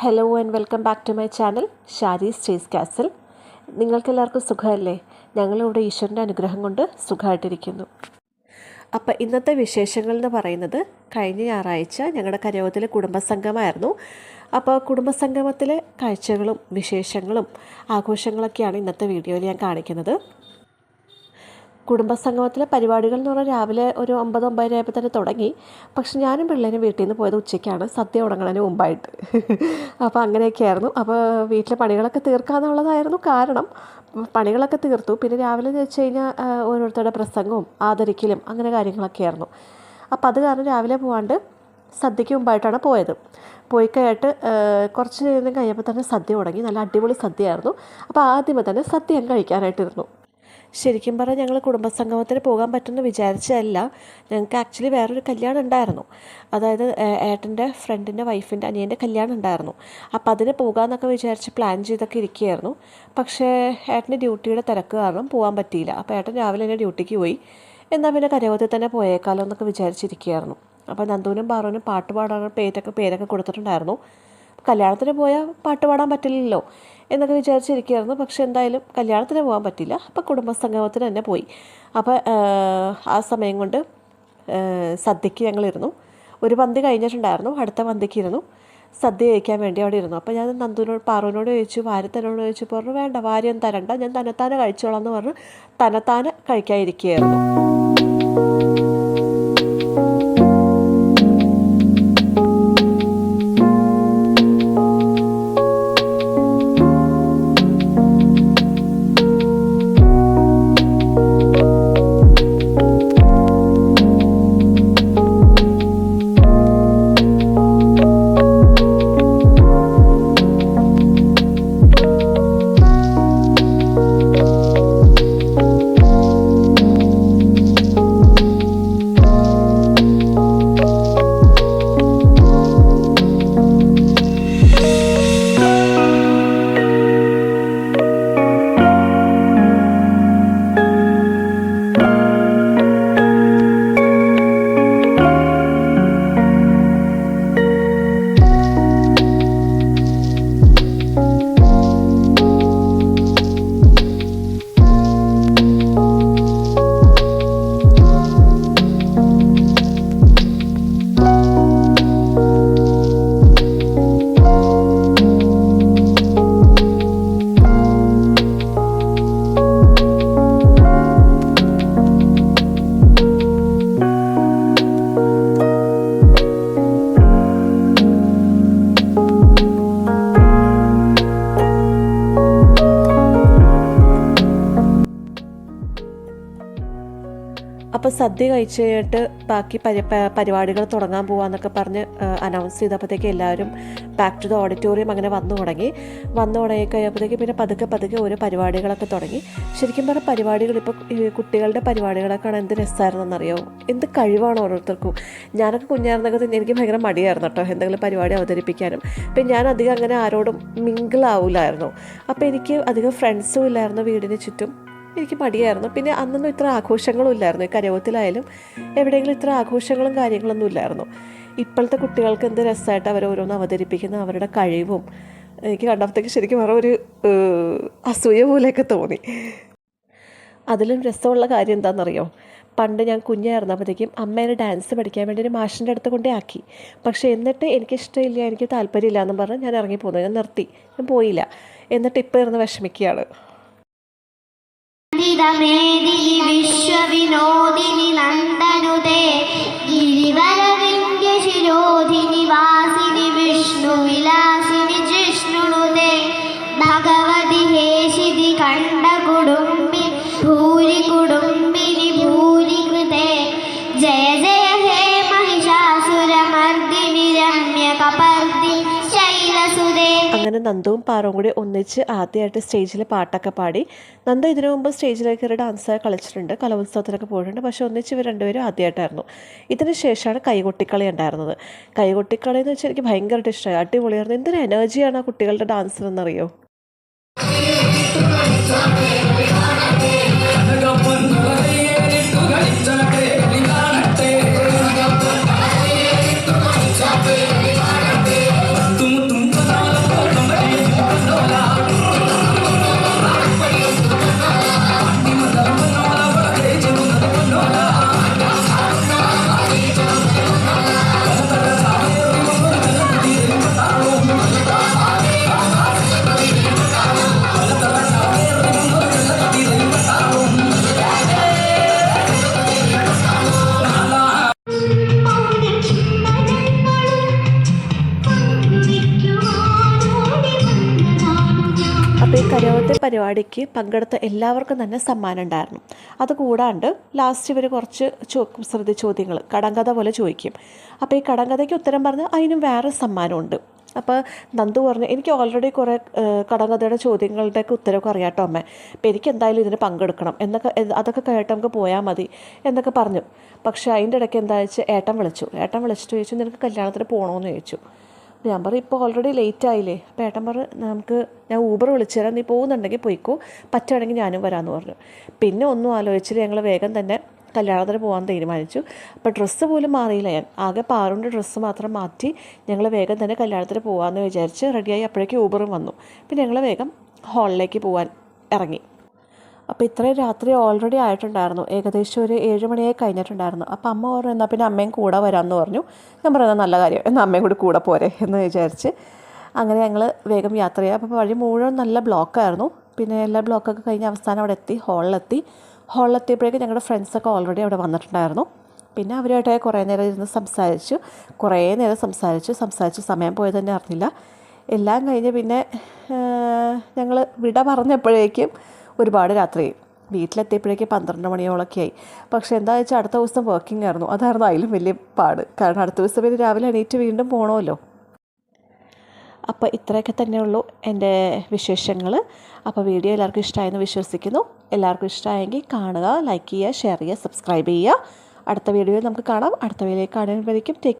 Hello and welcome back to my channel ഷാരീസ് ചേസ് കാസിൽ. നിങ്ങൾക്കെല്ലാവർക്കും സുഖമല്ലേ? ഞങ്ങളിവിടെ ഈശ്വരൻ്റെ അനുഗ്രഹം കൊണ്ട് സുഖമായിട്ടിരിക്കുന്നു. അപ്പോൾ ഇന്നത്തെ വിശേഷങ്ങൾ എന്ന് പറയുന്നത്, കഴിഞ്ഞ ഞായറാഴ്ച ഞങ്ങളുടെ കരയോഗത്തിലെ കുടുംബസംഗമമായിരുന്നു. അപ്പോൾ കുടുംബസംഗമത്തിലെ കാഴ്ചകളും വിശേഷങ്ങളും ആഘോഷങ്ങളൊക്കെയാണ് ഇന്നത്തെ വീഡിയോയിൽ ഞാൻ കാണിക്കുന്നത്. കുടുംബസംഗമത്തിലെ പരിപാടികൾ എന്ന് പറഞ്ഞാൽ രാവിലെ ഒരു 9-9:30 ആയപ്പോൾ തന്നെ തുടങ്ങി. പക്ഷെ ഞാനും പിള്ളേരും വീട്ടിൽ നിന്ന് പോയത് ഉച്ചയ്ക്കാണ്, സദ്യ തുടങ്ങുന്നതിന് മുമ്പായിട്ട്. അപ്പോൾ അങ്ങനെയൊക്കെയായിരുന്നു. അപ്പോൾ വീട്ടിലെ പണികളൊക്കെ തീർക്കാമെന്നുള്ളതായിരുന്നു കാരണം. പണികളൊക്കെ തീർത്തു. പിന്നെ രാവിലെ എന്ന് വെച്ച് കഴിഞ്ഞാൽ ഓരോരുത്തരുടെ പ്രസംഗവും ആദരിക്കലും അങ്ങനെ കാര്യങ്ങളൊക്കെയായിരുന്നു. അപ്പോൾ അത് കാരണം രാവിലെ പോകാണ്ട് സദ്യയ്ക്ക് മുമ്പായിട്ടാണ് പോയത്. പോയി കഴിഞ്ഞിട്ട് കുറച്ച് നേരം കഴിയുമ്പോൾ തന്നെ സദ്യ തുടങ്ങി. നല്ല അടിപൊളി സദ്യയായിരുന്നു. അപ്പോൾ ആദ്യമേ തന്നെ സദ്യ ഞാൻ കഴിക്കാനായിട്ടിരുന്നു. ശരിക്കും പറഞ്ഞാൽ ഞങ്ങൾ കുടുംബസംഗമത്തിന് പോകാൻ പറ്റുമെന്ന് വിചാരിച്ചതല്ല. ഞങ്ങൾക്ക് ആക്ച്വലി വേറൊരു കല്യാണം ഉണ്ടായിരുന്നു. അതായത് ഏട്ടൻ്റെ ഫ്രണ്ടിൻ്റെ വൈഫിൻ്റെ അനിയൻ്റെ കല്യാണം ഉണ്ടായിരുന്നു. അപ്പോൾ അതിന് പോകാമെന്നൊക്കെ വിചാരിച്ച് പ്ലാൻ ചെയ്തൊക്കെ ഇരിക്കുകയായിരുന്നു. പക്ഷേ ഏട്ടൻ്റെ ഡ്യൂട്ടിയുടെ തിരക്ക് കാരണം പോകാൻ പറ്റിയില്ല. അപ്പോൾ ഏട്ടൻ രാവിലെ തന്നെ ഡ്യൂട്ടിക്ക് പോയി. എന്നാൽ പിന്നെ കരയോഗത്തിൽ തന്നെ പോയേക്കാലോ എന്നൊക്കെ വിചാരിച്ചിരിക്കുകയായിരുന്നു. അപ്പോൾ നന്ദുവിനും പാറുവിനും പാട്ട് പാടാൻ പേരൊക്കെ കൊടുത്തിട്ടുണ്ടായിരുന്നു. കല്യാണത്തിന് പോയാൽ പാട്ട് പാടാൻ പറ്റില്ലല്ലോ എന്നൊക്കെ വിചാരിച്ചിരിക്കുകയായിരുന്നു. പക്ഷെ എന്തായാലും കല്യാണത്തിന് പോകാൻ പറ്റില്ല. അപ്പോൾ കുടുംബസംഗമത്തിന് തന്നെ പോയി. അപ്പോൾ ആ സമയം കൊണ്ട് സദ്യയ്ക്ക് ഞങ്ങളിരുന്നു. ഒരു പന്തി കഴിഞ്ഞിട്ടുണ്ടായിരുന്നു, അടുത്ത പന്തിക്ക് ഇരുന്നു. സദ്യ കഴിക്കാൻ വേണ്ടി അവിടെ ഇരുന്നു. അപ്പോൾ ഞാൻ പാറുവിനോട് ചോദിച്ചു, വാര്യത്തനോട് ചോദിച്ചു. പറഞ്ഞു വേണ്ട, വാര്യം തരണ്ട, ഞാൻ തന്നെത്താനെ കഴിച്ചോളാം എന്ന് പറഞ്ഞ് തന്നെത്താനെ കഴിക്കാതിരിക്കുകയായിരുന്നു. അപ്പോൾ സദ്യ കഴിച്ച് കഴിഞ്ഞിട്ട് ബാക്കി പരിപാടികൾ തുടങ്ങാൻ പോകാമെന്നൊക്കെ പറഞ്ഞ് അനൗൺസ് ചെയ്തപ്പോഴത്തേക്ക് എല്ലാവരും ബാക്ക് ടു ദ ഓഡിറ്റോറിയം അങ്ങനെ വന്നു തുടങ്ങി കഴിയുമ്പോഴത്തേക്ക് പിന്നെ പതുക്കെ ഓരോ പരിപാടികളൊക്കെ തുടങ്ങി. ശരിക്കും പറഞ്ഞാൽ പരിപാടികൾ ഇപ്പോൾ കുട്ടികളുടെ പരിപാടികളൊക്കെ ആണ് എന്ത് രസമായിരുന്നെന്നറിയോ, എന്ത് കഴിവാണ് ഓരോരുത്തർക്കും. ഞാനൊക്കെ കുഞ്ഞായിരുന്നൊക്കെ എനിക്ക് ഭയങ്കര മടിയായിരുന്നു കേട്ടോ എന്തെങ്കിലും പരിപാടി അവതരിപ്പിക്കാനും. അപ്പം ഞാൻ അധികം അങ്ങനെ ആരോടും മിങ്കിളാവില്ലായിരുന്നു. അപ്പോൾ എനിക്ക് അധികം ഫ്രണ്ട്സും ഇല്ലായിരുന്നു വീടിന് ചുറ്റും. എനിക്ക് മടിയായിരുന്നു. പിന്നെ അന്നൊന്നും ഇത്ര ആഘോഷങ്ങളും ഇല്ലായിരുന്നു. ഈ കരയോഗത്തിലായാലും എവിടെയെങ്കിലും ഇത്ര ആഘോഷങ്ങളും കാര്യങ്ങളൊന്നും ഇല്ലായിരുന്നു. ഇപ്പോഴത്തെ കുട്ടികൾക്ക് എന്ത് രസമായിട്ട് അവർ ഓരോന്ന് അവതരിപ്പിക്കുന്ന അവരുടെ കഴിവും എനിക്ക് കണ്ടപ്പോഴത്തേക്ക് ശരിക്കും ഒരു അസൂയ പോലെയൊക്കെ തോന്നി. അതിലും രസമുള്ള കാര്യം എന്താണെന്നറിയോ, പണ്ട് ഞാൻ കുഞ്ഞായിരുന്നപ്പോഴത്തേക്കും അമ്മേനെ ഡാൻസ് പഠിക്കാൻ വേണ്ടി ഒരു മാഷിൻ്റെ അടുത്ത് കൊണ്ടേ ആക്കി. പക്ഷേ എന്നിട്ട് എനിക്കിഷ്ടമില്ല, എനിക്ക് താല്പര്യമില്ല എന്നും പറഞ്ഞ് ഞാൻ ഇറങ്ങിപ്പോന്നു. ഞാൻ നിർത്തി, ഞാൻ പോയില്ല. എന്നിട്ട് ഇപ്പോൾ ഇരുന്ന് വിഷമിക്കുകയാണ്. മേദിനി വിശ്വവിനോദിനി നന്ദനുദേ ഗിരിവരവിന്ധ്യ ശിരോധിനി വാസിനി വിഷ്ണുവിലാസിനി ജിഷ്ണുനുദേ ഭഗവതി ഹേശിതി കണ്ഠ കുടുംബി ഭൂരി കുടുംബിനി ഭൂരി കൃതേ ജയ ജയ ഹേ മഹിഷാസുരമർദിനി രമ്യ കപർദി ശൈലസുദേ. അങ്ങനെ നന്ദുവും പാറും കൂടി ഒന്നിച്ച് ആദ്യമായിട്ട് സ്റ്റേജിൽ പാട്ടൊക്കെ പാടി. നന്ദു ഇതിനു മുമ്പ് സ്റ്റേജിലേക്ക് കയറി ഡാൻസ് കളിച്ചിട്ടുണ്ട്, കലോത്സവത്തിലൊക്കെ പോയിട്ടുണ്ട്. പക്ഷേ ഒന്നിച്ച് ഇവർ രണ്ടുപേരും ആദ്യമായിട്ടായിരുന്നു. ഇതിന് ശേഷമാണ് കൈകൊട്ടിക്കളി ഉണ്ടായിരുന്നത്. കൈകൊട്ടിക്കളി എന്ന് വെച്ചാൽ എനിക്ക് ഭയങ്കരമായിട്ട് ഇഷ്ടമായി, അടിപൊളിയായിരുന്നു. എന്തൊരു എനർജിയാണ് ആ കുട്ടികളുടെ ഡാൻസിനെന്നറിയോ. तुम കരോത്തെ പരിപാടിക്ക് പങ്കെടുത്ത എല്ലാവർക്കും തന്നെ സമ്മാനം ഉണ്ടായിരുന്നു. അതുകൂടാണ്ട് ലാസ്റ്റ് ഇവർ കുറച്ച് കുസൃതി ചോദ്യങ്ങൾ കടങ്കഥ പോലെ ചോദിക്കും. അപ്പോൾ ഈ കടങ്കഥയ്ക്ക് ഉത്തരം പറഞ്ഞാൽ അതിനും വേറെ സമ്മാനമുണ്ട്. അപ്പോൾ നന്ദു പറഞ്ഞു, എനിക്ക് ഓൾറെഡി കുറേ കടങ്കഥയുടെ ചോദ്യങ്ങളുടെയൊക്കെ ഉത്തരവൊക്കെ അറിയാട്ടോ അമ്മേ, അപ്പോൾ എനിക്ക് എന്തായാലും ഇതിന് പങ്കെടുക്കണം എന്നൊക്കെ, അതൊക്കെ കേട്ട് നമുക്ക് പോയാൽ മതി എന്നൊക്കെ പറഞ്ഞു. പക്ഷേ അതിൻ്റെ ഇടയ്ക്ക് എന്താ വെച്ചാൽ ഏട്ടൻ വിളിച്ചിട്ട് ചോദിച്ചു, നിനക്ക് കല്യാണത്തിന് പോകണമെന്ന് ചോദിച്ചു. ഞാൻ പറയും, ഇപ്പോൾ ഓൾറെഡി ലേറ്റ് ആയില്ലേ. അപ്പോൾ ഏട്ടൻ പറഞ്ഞു, ഞാൻ ഊബർ വിളിച്ചു തരാം, നീ പോകുന്നുണ്ടെങ്കിൽ പോയിക്കോ, പറ്റുകയാണെങ്കിൽ ഞാനും വരാമെന്ന് പറഞ്ഞു. പിന്നെ ഒന്നും ആലോചിച്ചിട്ട് ഞങ്ങൾ വേഗം തന്നെ കല്യാണത്തിന് പോകാൻ തീരുമാനിച്ചു. അപ്പോൾ ഡ്രസ്സ് പോലും മാറിയില്ല ഞാൻ, ആകെ പാറുൻ്റെ ഡ്രസ്സ് മാത്രം മാറ്റി ഞങ്ങൾ വേഗം തന്നെ കല്യാണത്തിന് പോകാമെന്ന് വിചാരിച്ച് റെഡിയായി. അപ്പോഴേക്കും ഊബറും വന്നു. പിന്നെ ഞങ്ങൾ വേഗം ഹാളിലേക്ക് പോകാൻ ഇറങ്ങി. അപ്പോൾ ഇത്രയും രാത്രി ഓൾറെഡി ആയിട്ടുണ്ടായിരുന്നു, ഏകദേശം ഒരു 7 മണിയായി കഴിഞ്ഞിട്ടുണ്ടായിരുന്നു. അപ്പോൾ അമ്മ പറഞ്ഞു, എന്നാൽ പിന്നെ അമ്മയും കൂടെ വരാമെന്ന് പറഞ്ഞു. ഞാൻ പറയുന്നത് നല്ല കാര്യം, എന്നാൽ അമ്മയും കൂടി കൂടെ പോരെ എന്ന് വിചാരിച്ച് അങ്ങനെ ഞങ്ങൾ വേഗം യാത്ര ചെയ്യാം. അപ്പോൾ വഴി മുഴുവൻ നല്ല ബ്ലോക്കായിരുന്നു. പിന്നെ എല്ലാ ബ്ലോക്കൊക്കെ കഴിഞ്ഞ് അവസാനം അവിടെ എത്തി, ഹാളിലെത്തിയപ്പോഴേക്കും ഞങ്ങളുടെ ഫ്രണ്ട്സൊക്കെ ഓൾറെഡി അവിടെ വന്നിട്ടുണ്ടായിരുന്നു. പിന്നെ അവരുമായിട്ട് കുറേ നേരം ഇരുന്ന് സംസാരിച്ചു സമയം പോയത് തന്നെ അറിഞ്ഞില്ല. എല്ലാം കഴിഞ്ഞ് പിന്നെ ഞങ്ങൾ വിട പറഞ്ഞപ്പോഴേക്കും ഒരുപാട് രാത്രിയായി. വീട്ടിലെത്തിയപ്പോഴേക്കും 12 മണിയോളൊക്കെ ആയി. പക്ഷേ എന്താ വെച്ചാൽ അടുത്ത ദിവസം വർക്കിംഗ് ആയിരുന്നു. അതായിരുന്നു അതിലും വലിയ പാട്. കാരണം അടുത്ത ദിവസം പിന്നെ രാവിലെ എണീറ്റ് വീണ്ടും പോകണമല്ലോ. അപ്പോൾ ഇത്രയൊക്കെ തന്നെയുള്ളൂ എൻ്റെ വിശേഷങ്ങൾ. അപ്പോൾ വീഡിയോ എല്ലാവർക്കും ഇഷ്ടമായെന്ന് വിശ്വസിക്കുന്നു. എല്ലാവർക്കും ഇഷ്ടമായെങ്കിൽ കാണുക, ലൈക്ക് ചെയ്യുക, ഷെയർ ചെയ്യുക, സബ്സ്ക്രൈബ് ചെയ്യുക. അടുത്ത വീഡിയോയിൽ നമുക്ക് കാണാം. അടുത്ത വീഡിയോയിൽ കാണുമ്പോഴേക്കും